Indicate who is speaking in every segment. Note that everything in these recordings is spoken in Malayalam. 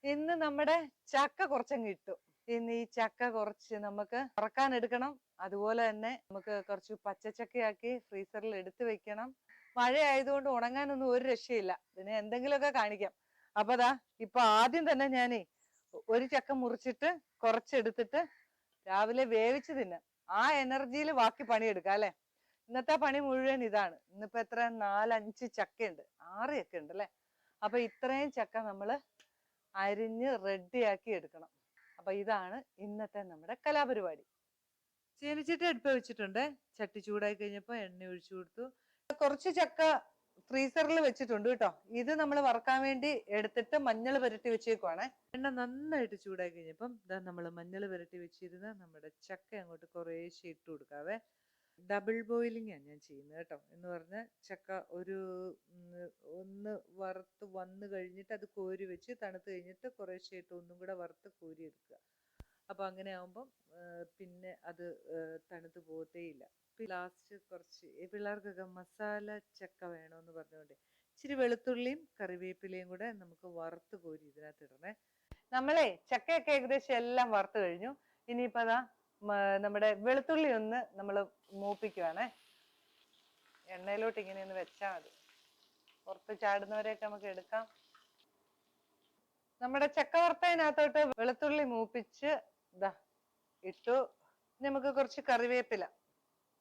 Speaker 1: ഇന്ന് നമ്മുടെ ചക്ക കുറച്ചങ്ങ് ഇട്ടു. ഇന്ന് ഈ ചക്ക കുറച്ച് നമുക്ക് വറക്കാൻ എടുക്കണം. അതുപോലെ തന്നെ നമുക്ക് കുറച്ച് പച്ചച്ചക്കയാക്കി ഫ്രീസറിൽ എടുത്തു വെക്കണം. മഴ ആയതുകൊണ്ട് ഉണങ്ങാനൊന്നും ഒരു രക്ഷയില്ല. ഇതിനെ എന്തെങ്കിലുമൊക്കെ കാണിക്കാം. അപ്പൊ ദാ ഇപ്പൊ ആദ്യം തന്നെ ഞാനേ ഒരു ചക്ക മുറിച്ചിട്ട് കുറച്ചെടുത്തിട്ട് രാവിലെ വേവിച്ച് തിന്നാം. ആ എനർജിയിൽ ബാക്കി പണിയെടുക്കാം അല്ലെ. ഇന്നത്തെ പണി മുഴുവൻ ഇതാണ്. ഇന്നിപ്പോ എത്ര 4-5 ചക്കയുണ്ട്, 6 ചക്ക ഉണ്ട് അല്ലെ. അപ്പൊ ഇത്രയും ചക്ക നമ്മള് അരിഞ്ഞ് റെഡിയാക്കി എടുക്കണം. അപ്പൊ ഇതാണ് ഇന്നത്തെ നമ്മുടെ കലാപരിപാടി. ചീനിച്ചട്ടി അടുപ്പ് വെച്ചിട്ടുണ്ട്. ചട്ടി ചൂടായി കഴിഞ്ഞപ്പോ എണ്ണ ഒഴിച്ചു കൊടുത്തു. കുറച്ച് ചക്ക ഫ്രീസറിൽ വെച്ചിട്ടുണ്ട് കേട്ടോ. ഇത് നമ്മൾ വറക്കാൻ വേണ്ടി എടുത്തിട്ട് മഞ്ഞൾ പുരട്ടി വെച്ചേക്കുവാണ്. എണ്ണ നന്നായിട്ട് ചൂടായി കഴിഞ്ഞപ്പം നമ്മൾ മഞ്ഞൾ പുരട്ടി വെച്ചിരുന്ന നമ്മുടെ ചക്ക അങ്ങോട്ട് കുറേശ്ശെ ഇട്ട് കൊടുക്കാവേ. ഡബിൾ ബോയിലിംഗ് ആണ് ഞാൻ ചെയ്യുന്നത് കേട്ടോ. എന്ന് പറഞ്ഞാൽ ചക്ക ഒന്ന് വറുത്ത് വന്നു കഴിഞ്ഞിട്ട് അത് കോരി വെച്ച് തണുത്ത് കഴിഞ്ഞിട്ട് കുറേശ്ശെ ഇട്ട് ഒന്നും കൂടെ വറുത്ത് കോരി എടുക്കുക. അപ്പൊ അങ്ങനെ ആകുമ്പം പിന്നെ അത് തണുത്ത് പോകത്തേയില്ല. ലാസ്റ്റ് കുറച്ച് പിള്ളേർക്കൊക്കെ മസാല ചക്ക വേണമെന്ന് പറഞ്ഞുകൊണ്ട് ഇച്ചിരി വെളുത്തുള്ളിയും കറിവേപ്പിലയും കൂടെ നമുക്ക് വറുത്ത് കോരി ഇതിനകത്ത് ഇടണേ. നമ്മളെ ചക്കയൊക്കെ ഏകദേശം എല്ലാം വറുത്ത് കഴിഞ്ഞു. ഇനിയിപ്പോ അതാ നമ്മുടെ വെളുത്തുള്ളി ഒന്ന് നമ്മൾ മൂപ്പിക്കുവാണേ. എണ്ണയിലോട്ട് ഇങ്ങനെ ഒന്ന് വെച്ചാൽ മതി. പുറത്ത് ചാടുന്നവരെയൊക്കെ നമുക്ക് എടുക്കാം. നമ്മുടെ ചക്ക വറുത്തതിനകത്തോട്ട് വെളുത്തുള്ളി മൂപ്പിച്ച് ഇതാ ഇട്ടു. നമുക്ക് കുറച്ച് കറിവേപ്പില.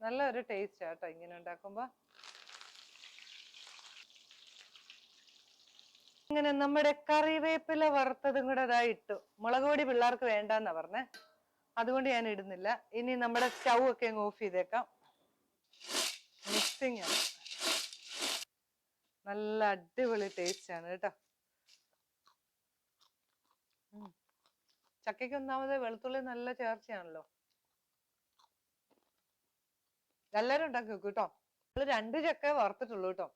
Speaker 1: നല്ലൊരു ടേസ്റ്റ് ആട്ടോ ഇങ്ങനെ ഉണ്ടാക്കുമ്പോ. ഇങ്ങനെ നമ്മുടെ കറിവേപ്പില വറുത്തതും കൂടെ അതാ ഇട്ടു. മുളക് പൊടി പിള്ളേർക്ക് വേണ്ടെന്നാ പറഞ്ഞേ, അതുകൊണ്ട് ഞാൻ ഇടുന്നില്ല. ഇനി നമ്മുടെ സ്റ്റൗ ഒക്കെ അങ്ങ് ഓഫ് ചെയ്തേക്കാം. മിക്സിങ് ആണ്, നല്ല അടിപൊളി ടേസ്റ്റ് ആണ് കേട്ടോ. ചക്കയ്ക്ക് ഒന്നാമത് വെളുത്തുള്ളി നല്ല ചേർച്ചയാണല്ലോ. എല്ലാരും ഉണ്ടാക്കി വെക്കും കേട്ടോ. 2 ചക്ക വറുത്തിട്ടുള്ളൂ കേട്ടോ.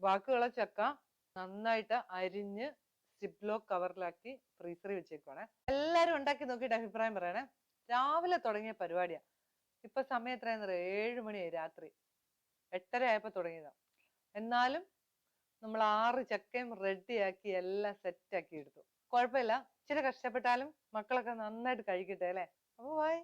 Speaker 1: ബാക്കിയുള്ള ചക്ക നന്നായിട്ട് അരിഞ്ഞ് സിപ്ലോ കവറിലാക്കി ഫ്രീസറിൽ വെച്ചേക്കുവാണ്. എല്ലാരും ഉണ്ടാക്കി നോക്കിയിട്ട് അഭിപ്രായം പറയണേ. രാവിലെ തുടങ്ങിയ പരിപാടിയാ. ഇപ്പൊ സമയം എത്രയാന്ന് അറിയാം? 7 മണിയായി രാത്രി. 8:30 ആയപ്പോ തുടങ്ങിയതാ. എന്നാലും നമ്മൾ 6 ചക്കയും റെഡിയാക്കി എല്ലാം സെറ്റാക്കി എടുത്തു. കുഴപ്പമില്ല, ഇച്ചിരി കഷ്ടപ്പെട്ടാലും മക്കളൊക്കെ നന്നായിട്ട് കഴിക്കട്ടെ അല്ലെ. അപ്പൊ ബൈ.